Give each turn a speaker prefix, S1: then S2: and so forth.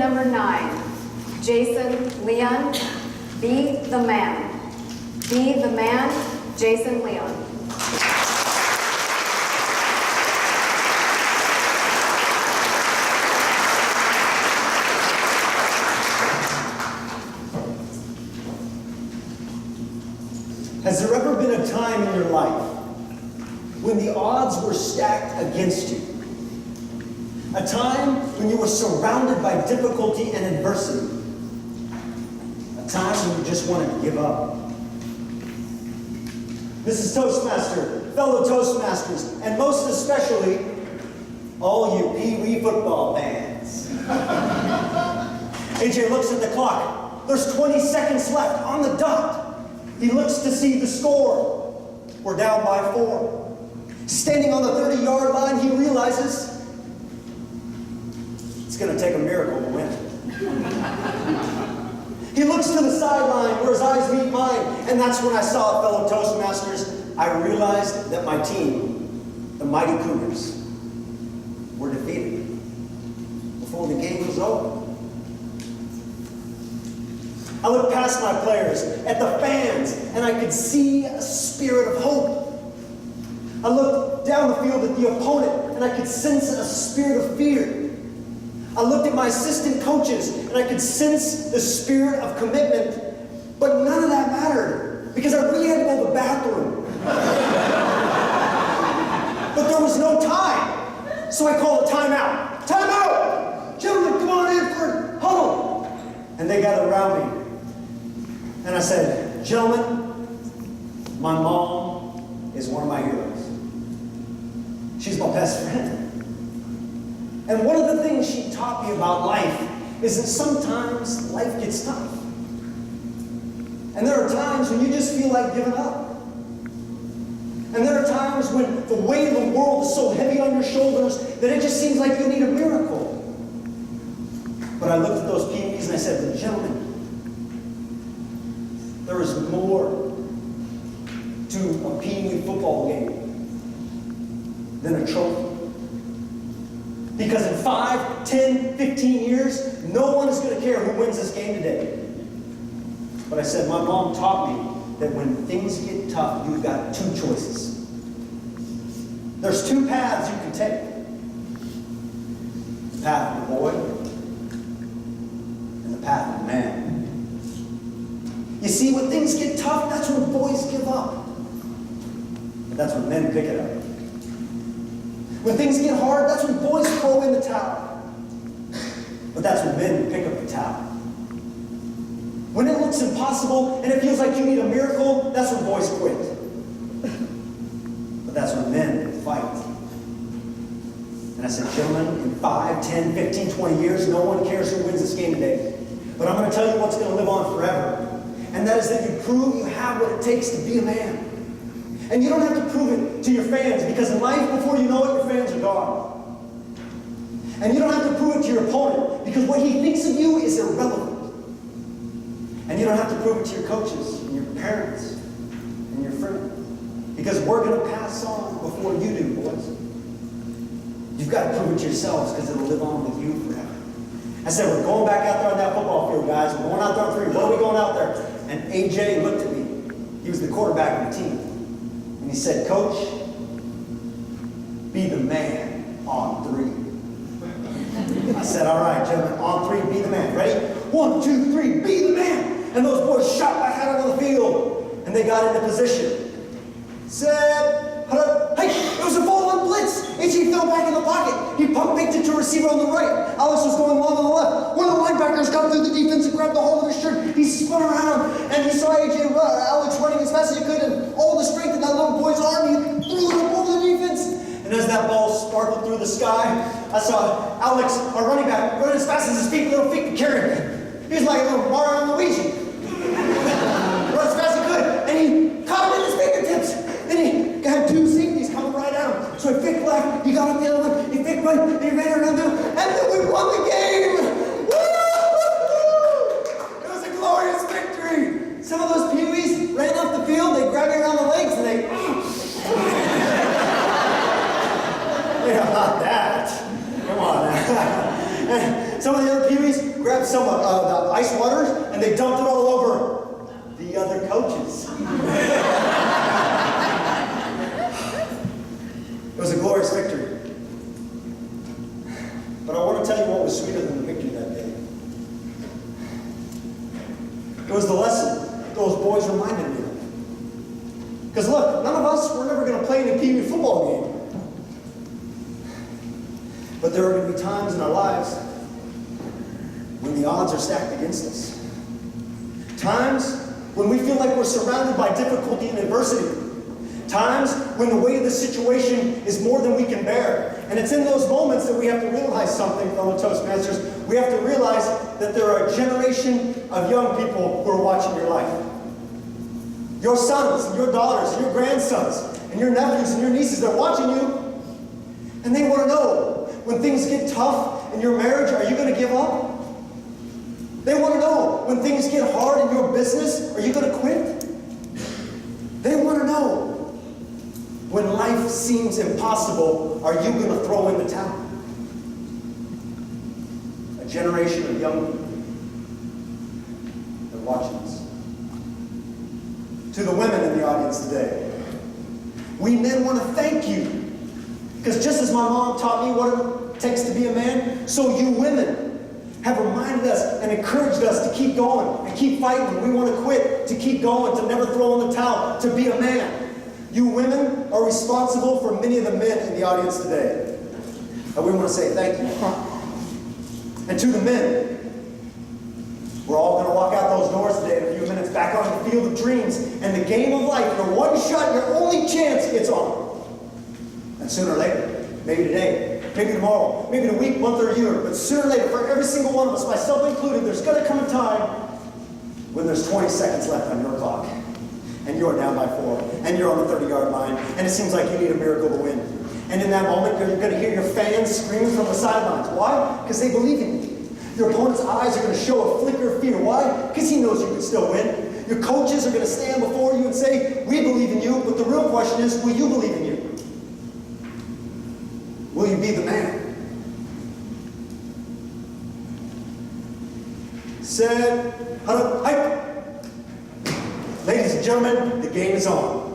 S1: number 9, Jason Leon. Be the man. Be the man, Jason Leon.
S2: Has there ever been a time in your life when the odds were stacked against you? A time when you were surrounded by difficulty and adversity? A time when you just wanted to give up? Mrs. Toastmaster, fellow Toastmasters, and most especially, all you Pee Wee football fans. AJ looks at the clock. There's 20 seconds left on the dot. He looks to see the score. We're down by 4. Standing on the 30-yard line, he realizes it's going to take a miracle to win. He looks to the sideline where his eyes meet mine, and that's when I saw, fellow Toastmasters, I realized that my team, the Mighty Cougars, were defeated before the game was over. I looked past my players, at the fans, and I could see a spirit of hope. I looked down the field at the opponent, and I could sense a spirit of fear. I looked at my assistant coaches, and I could sense the spirit of commitment, but none of that mattered, because I really had to go to the bathroom. But there was no time, so I called a timeout. Timeout! Gentlemen, come on in for a huddle. And they gathered around me. And I said, gentlemen, my mom is one of my heroes. She's my best friend. And one of the things she taught me about life is that sometimes life gets tough. And there are times when you just feel like giving up. And there are times when the weight of the world is so heavy on your shoulders that it just seems like you need a miracle. But I looked at those Pee-wees and I said, but gentlemen, there is more to a Pee-wee football game than a trophy. Because in 5, 10, 15 years, no one is going to care who wins this game today. But I said, my mom taught me that when things get tough, you've got 2 choices. There's 2 paths you can take. The path of the boy and the path of the man. You see, when things get tough, that's when boys give up. But that's when men pick it up. When things get hard, that's when boys throw in the towel. But that's when men pick up the towel. When it looks impossible and it feels like you need a miracle, that's when boys quit. But that's when men fight. And I said, gentlemen, in 5, 10, 15, 20 years, no one cares who wins this game today. But I'm going to tell you what's going to live on forever. And that is that you prove you have what it takes to be a man. And you don't have to prove it to your fans, because in life, before you know it, your fans are gone. And you don't have to prove it to your opponent, because what he thinks of you is irrelevant. And you don't have to prove it to your coaches and your parents and your friends, because we're going to pass on before you do, boys. You've got to prove it to yourselves, because it'll live on with you forever. I said, we're going back out there on that football field, guys. We're going out there on 3. What are we going out there? And AJ looked at me. He was the quarterback of the team. And he said, Coach, be the man on 3. I said, all right, gentlemen, on 3, be the man. Ready? 1, 2, 3, be the man. And those boys shot back out on the field. And they got into position. Set, hey, it was a ball on blitz. AJ fell back in the pocket. He pump faked it to a receiver on the right. Alex was going long on the left. One of the linebackers got through the defense and grabbed the hold of his shirt. He spun around, and he saw Alex running as fast as he could, and all the strength in that little boy's arm, he threw it up over the defense. And as that ball sparkled through the sky, I saw Alex, our running back, running as fast as his little feet could carry him. He was like a little Mario and Luigi. Run as fast as he could, and he caught him in his fingertips. And he had 2 safeties coming right at him. So he picked left, he got up the other one, he picked right, and he ran around there, and then we won the game! Woo! It was a glorious victory! Some of those Pee-wees ran off the field, they grabbed me around the legs, and they... Yeah, not that. Come on. Some of the other Pee-wees grabbed some of the ice waters and they dumped it all over the other coaches. It was a glorious victory. But I want to tell you what was sweeter than the victory that day. It was the lesson that those boys reminded me of. Because look, none of us were never going to play in a Pee Wee football game. But there are going to be times in our lives when the odds are stacked against us. Times when we feel like we're surrounded by difficulty and adversity. Times when the weight of the situation is more than we can bear. And it's in those moments that we have to realize something, fellow Toastmasters. We have to realize that there are a generation of young people who are watching your life. Your sons and your daughters and your grandsons and your nephews and your nieces, they're watching you. And they want to know, when things get tough in your marriage, are you going to give up? They want to know, when things get hard in your business, are you going to quit? They want to know, when life seems impossible, are you going to throw in the towel? A generation of young people are watching us. To the women in the audience today, we men want to thank you. Because just as my mom taught me what it takes to be a man, so you women have reminded us and encouraged us to keep going and keep fighting. When we want to quit, to keep going, to never throw in the towel, to be a man. You women are responsible for many of the men in the audience today. And we want to say thank you. And to the men, we're all going to walk out those doors today in a few minutes, back on the field of dreams and the game of life. Your one shot, your only chance, it's on. And sooner or later, maybe today, maybe tomorrow, maybe in a week, month, or a year, but sooner or later, for every single one of us, myself included, there's going to come a time when there's 20 seconds left on your clock. And you're down by 4, and you're on the 30-yard line, and it seems like you need a miracle to win. And in that moment, you're going to hear your fans screaming from the sidelines. Why? Because they believe in you. Your opponent's eyes are going to show a flicker of fear. Why? Because he knows you can still win. Your coaches are going to stand before you and say, we believe in you, but the real question is, will you believe in you? Will you be the man? Set, hype. Ladies and gentlemen, the game is on.